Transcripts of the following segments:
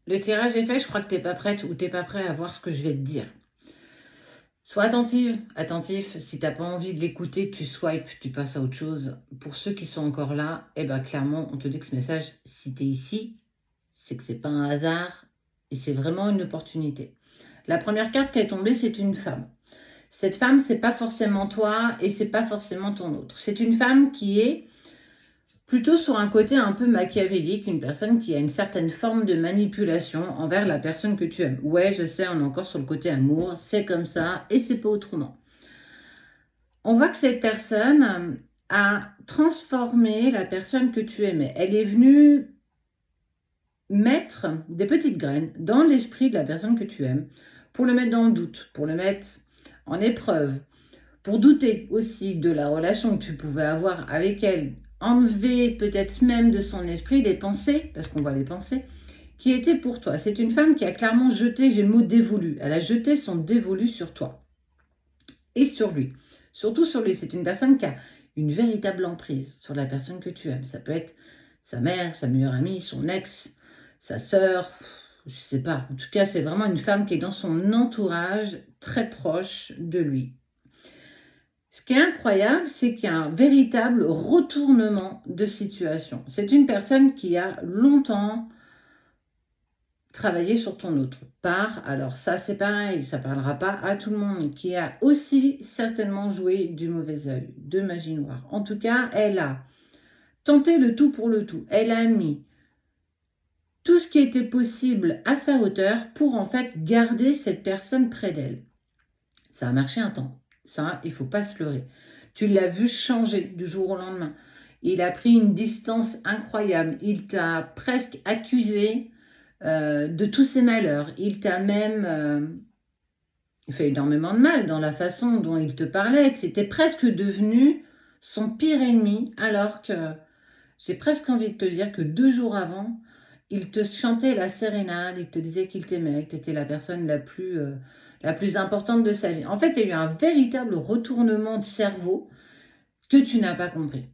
Le tirage est fait, je crois que tu n'es pas prête ou tu n'es pas prêt à voir ce que je vais te dire. Sois attentive, attentif. Si tu n'as pas envie de l'écouter, tu swipes, tu passes à autre chose. Pour ceux qui sont encore là, clairement, on te dit que ce message, si tu es ici, c'est que ce n'est pas un hasard et c'est vraiment une opportunité. La première carte qui est tombée, c'est une femme. Cette femme, c'est pas forcément toi et c'est pas forcément ton autre. C'est une femme qui est plutôt sur un côté un peu machiavélique, une personne qui a une certaine forme de manipulation envers la personne que tu aimes. Ouais, je sais, on est encore sur le côté amour, c'est comme ça et c'est pas autrement. On voit que cette personne a transformé la personne que tu aimais. Elle est venue mettre des petites graines dans l'esprit de la personne que tu aimes pour le mettre dans le doute, pour le mettre en épreuve, pour douter aussi de la relation que tu pouvais avoir avec elle, enlever peut-être même de son esprit des pensées, parce qu'on voit les pensées, qui étaient pour toi. C'est une femme qui a clairement jeté, j'ai le mot dévolu, elle a jeté son dévolu sur toi et sur lui. Surtout sur lui, c'est une personne qui a une véritable emprise sur la personne que tu aimes. Ça peut être sa mère, sa meilleure amie, son ex, sa sœur, je ne sais pas. En tout cas, c'est vraiment une femme qui est dans son entourage très proche de lui. Ce qui est incroyable, c'est qu'il y a un véritable retournement de situation. C'est une personne qui a longtemps travaillé sur ton autre part. Alors ça, c'est pareil, ça ne parlera pas à tout le monde, qui a aussi certainement joué du mauvais œil, de magie noire. En tout cas, elle a tenté le tout pour le tout. Elle a mis tout ce qui était possible à sa hauteur pour en fait garder cette personne près d'elle. Ça a marché un temps. Ça, il ne faut pas se leurrer. Tu l'as vu changer du jour au lendemain. Il a pris une distance incroyable. Il t'a presque accusé de tous ses malheurs. Il t'a même fait énormément de mal dans la façon dont il te parlait. C'était presque devenu son pire ennemi, alors que j'ai presque envie de te dire que 2 jours avant, il te chantait la sérénade, il te disait qu'il t'aimait, que tu étais la personne la plus importante de sa vie. En fait, il y a eu un véritable retournement de cerveau que tu n'as pas compris.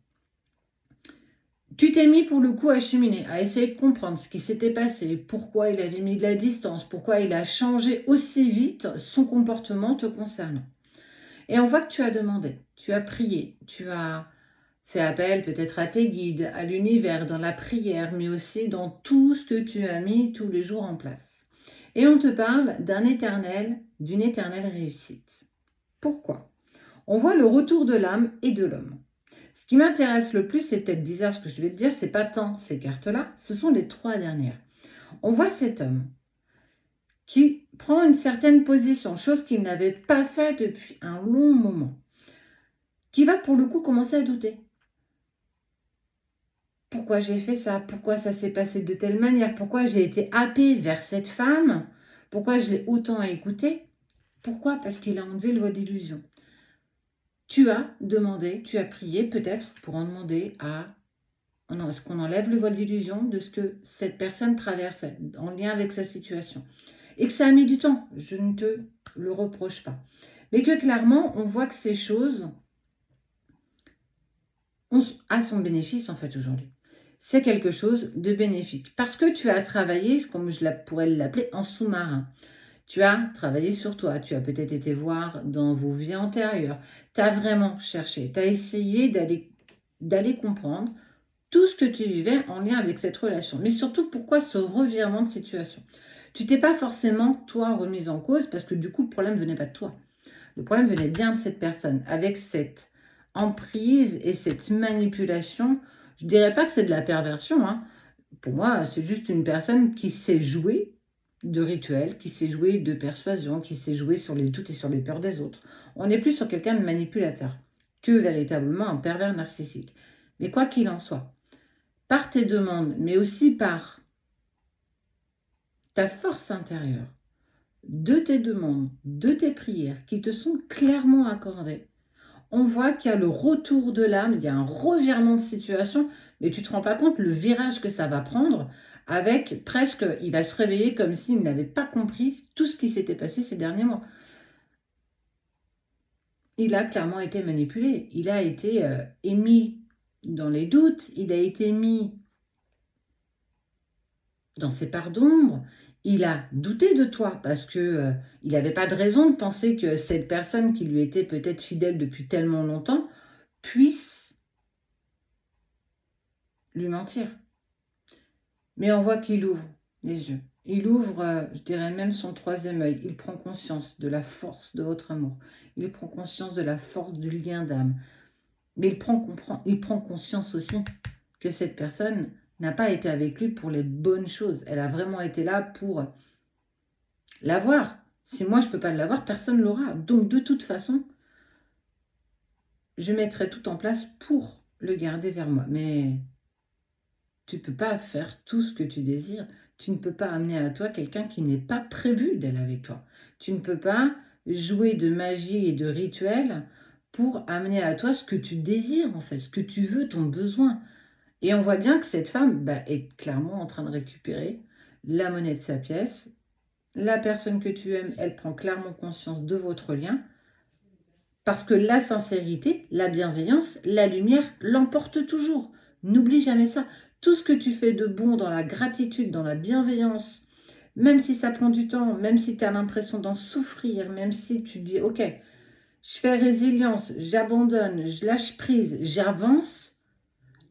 Tu t'es mis pour le coup à cheminer, à essayer de comprendre ce qui s'était passé, pourquoi il avait mis de la distance, pourquoi il a changé aussi vite son comportement te concernant. Et on voit que tu as demandé, tu as prié, tu as fait appel peut-être à tes guides, à l'univers, dans la prière, mais aussi dans tout ce que tu as mis tous les jours en place. Et on te parle d'une éternelle réussite. Pourquoi? On voit le retour de l'âme et de l'homme. Ce qui m'intéresse le plus, c'est peut-être bizarre ce que je vais te dire, c'est pas tant ces cartes-là, ce sont les 3 dernières. On voit cet homme qui prend une certaine position, chose qu'il n'avait pas fait depuis un long moment, qui va pour le coup commencer à douter. Pourquoi j'ai fait ça? Pourquoi ça s'est passé de telle manière? Pourquoi j'ai été happée vers cette femme? Pourquoi je l'ai autant écoutée? Pourquoi? Parce qu'il a enlevé le voile d'illusion. Tu as demandé, tu as prié peut-être pour en demander à... Non, est-ce qu'on enlève le voile d'illusion de ce que cette personne traverse en lien avec sa situation? Et que ça a mis du temps, je ne te le reproche pas. Mais que clairement, on voit que ces choses ont à son bénéfice en fait aujourd'hui. C'est quelque chose de bénéfique. Parce que tu as travaillé, comme je pourrais l'appeler, en sous-marin. Tu as travaillé sur toi, tu as peut-être été voir dans vos vies antérieures. Tu as vraiment cherché, tu as essayé d'aller comprendre tout ce que tu vivais en lien avec cette relation. Mais surtout, pourquoi ce revirement de situation? Tu t'es pas forcément, toi, remise en cause parce que du coup, le problème venait pas de toi. Le problème venait bien de cette personne, avec cette emprise et cette manipulation. Je dirais pas que c'est de la perversion, hein. Pour moi, c'est juste une personne qui sait jouer de rituels, qui sait jouer de persuasion, qui sait jouer sur les doutes et sur les peurs des autres. On n'est plus sur quelqu'un de manipulateur que véritablement un pervers narcissique. Mais quoi qu'il en soit, par tes demandes, mais aussi par ta force intérieure, de tes demandes, de tes prières qui te sont clairement accordées, on voit qu'il y a le retour de l'âme, il y a un revirement de situation, mais tu ne te rends pas compte le virage que ça va prendre avec presque, il va se réveiller comme s'il n'avait pas compris tout ce qui s'était passé ces derniers mois. Il a clairement été manipulé, il a été émis dans les doutes, il a été mis dans ses parts d'ombre, il a douté de toi parce que il n'avait pas de raison de penser que cette personne qui lui était peut-être fidèle depuis tellement longtemps puisse lui mentir. Mais on voit qu'il ouvre les yeux. Il ouvre, je dirais même son troisième œil. Il prend conscience de la force de votre amour. Il prend conscience de la force du lien d'âme. Mais il prend conscience aussi que cette personne n'a pas été avec lui pour les bonnes choses. Elle a vraiment été là pour l'avoir. Si moi je ne peux pas l'avoir, personne ne l'aura. Donc de toute façon, je mettrai tout en place pour le garder vers moi. Mais tu ne peux pas faire tout ce que tu désires. Tu ne peux pas amener à toi quelqu'un qui n'est pas prévu d'être avec toi. Tu ne peux pas jouer de magie et de rituels pour amener à toi ce que tu désires, en fait, ce que tu veux, ton besoin. Et on voit bien que cette femme est clairement en train de récupérer la monnaie de sa pièce. La personne que tu aimes, elle prend clairement conscience de votre lien. Parce que la sincérité, la bienveillance, la lumière l'emporte toujours. N'oublie jamais ça. Tout ce que tu fais de bon dans la gratitude, dans la bienveillance, même si ça prend du temps, même si tu as l'impression d'en souffrir, même si tu dis, ok, je fais résilience, j'abandonne, je lâche prise, j'avance,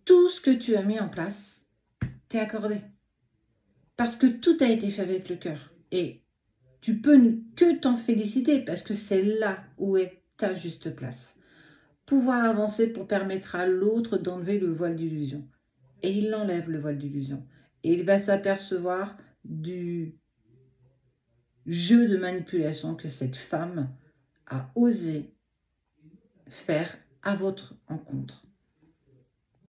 tout ce que tu as mis en place t'est accordé. Parce que tout a été fait avec le cœur. Et tu peux que t'en féliciter parce que c'est là où est ta juste place. Pouvoir avancer pour permettre à l'autre d'enlever le voile d'illusion. Et il enlève le voile d'illusion. Et il va s'apercevoir du jeu de manipulation que cette femme a osé faire à votre encontre.